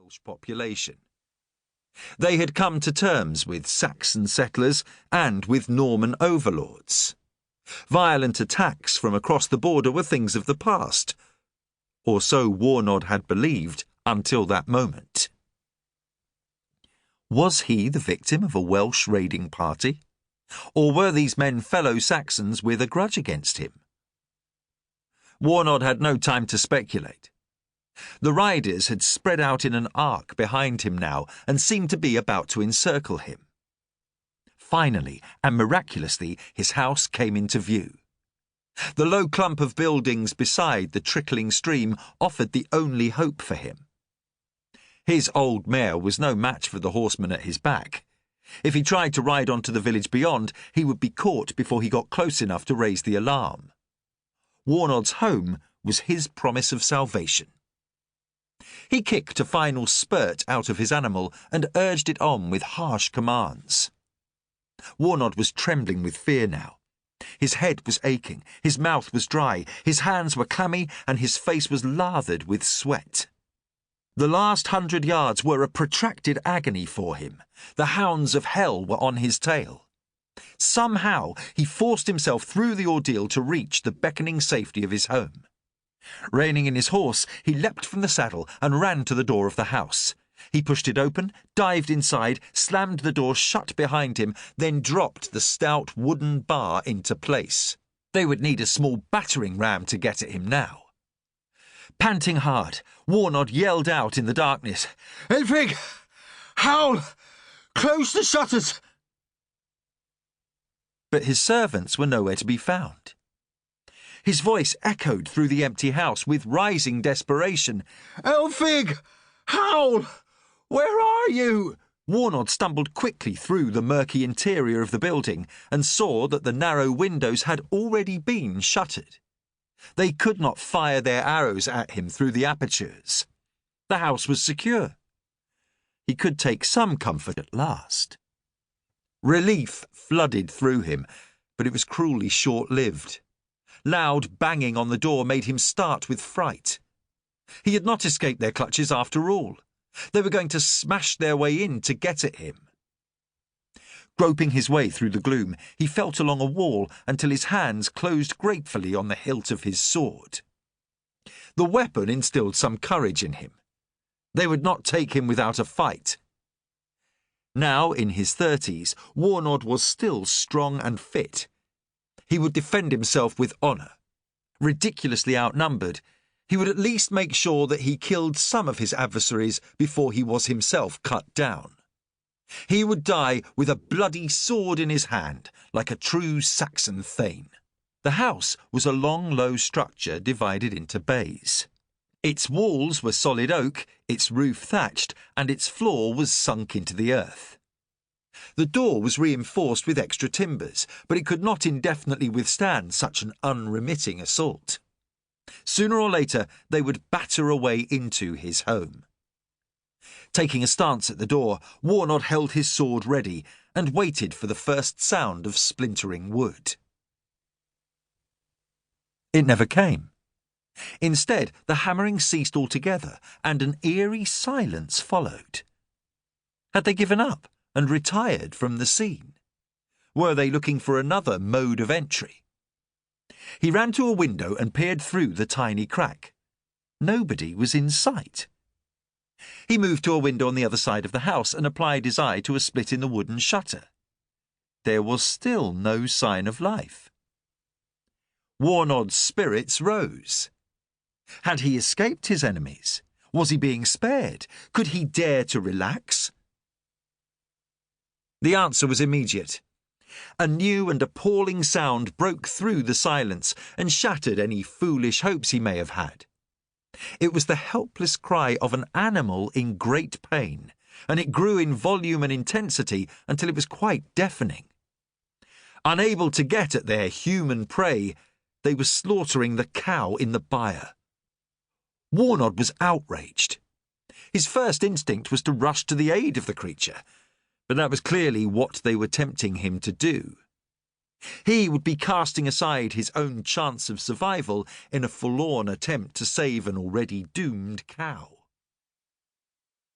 Welsh population. They had come to terms with Saxon settlers and with Norman overlords. Violent attacks from across the border were things of the past, or so Warnod had believed until that moment. Was he the victim of a Welsh raiding party? Or were these men fellow Saxons with a grudge against him? Warnod had no time to speculate. The riders had spread out in an arc behind him now and seemed to be about to encircle him. Finally, and miraculously, his house came into view. The low clump of buildings beside the trickling stream offered the only hope for him. His old mare was no match for the horseman at his back. If he tried to ride on to the village beyond, he would be caught before he got close enough to raise the alarm. Warnod's home was his promise of salvation. He kicked a final spurt out of his animal and urged it on with harsh commands. Warnod was trembling with fear now. His head was aching, his mouth was dry, his hands were clammy, and his face was lathered with sweat. The last 100 yards were a protracted agony for him. The hounds of hell were on his tail. Somehow he forced himself through the ordeal to reach the beckoning safety of his home. Reining in his horse, he leapt from the saddle and ran to the door of the house. He pushed it open, dived inside, slammed the door shut behind him, then dropped the stout wooden bar into place. They would need a small battering ram to get at him now. Panting hard, Warnod yelled out in the darkness, "Anything! Howl! Close the shutters!" But his servants were nowhere to be found. His voice echoed through the empty house with rising desperation. "Elfig! Howl! Where are you?" Warnod stumbled quickly through the murky interior of the building and saw that the narrow windows had already been shuttered. They could not fire their arrows at him through the apertures. The house was secure. He could take some comfort at last. Relief flooded through him, but it was cruelly short-lived. Loud banging on the door made him start with fright. He had not escaped their clutches after all. They were going to smash their way in to get at him. Groping his way through the gloom, he felt along a wall until his hands closed gratefully on the hilt of his sword. The weapon instilled some courage in him. They would not take him without a fight. Now, in his 30s, Warnod was still strong and fit. He would defend himself with honour. Ridiculously outnumbered, he would at least make sure that he killed some of his adversaries before he was himself cut down. He would die with a bloody sword in his hand, like a true Saxon thane. The house was a long, low structure divided into bays. Its walls were solid oak, its roof thatched, and its floor was sunk into the earth. The door was reinforced with extra timbers, but it could not indefinitely withstand such an unremitting assault. Sooner or later, they would batter a way into his home. Taking a stance at the door, Warnod held his sword ready and waited for the first sound of splintering wood. It never came. Instead, the hammering ceased altogether, and an eerie silence followed. Had they given up and retired from the scene? Were they looking for another mode of entry? He ran to a window and peered through the tiny crack. Nobody was in sight. He moved to a window on the other side of the house and applied his eye to a split in the wooden shutter. There was still no sign of life. Warnod's spirits rose. Had he escaped his enemies? Was he being spared? Could he dare to relax? The answer was immediate. A new and appalling sound broke through the silence and shattered any foolish hopes he may have had. It was the helpless cry of an animal in great pain, and it grew in volume and intensity until it was quite deafening. Unable to get at their human prey, they were slaughtering the cow in the byre. Warnod was outraged. His first instinct was to rush to the aid of the creature, but that was clearly what they were tempting him to do. He would be casting aside his own chance of survival in a forlorn attempt to save an already doomed cow.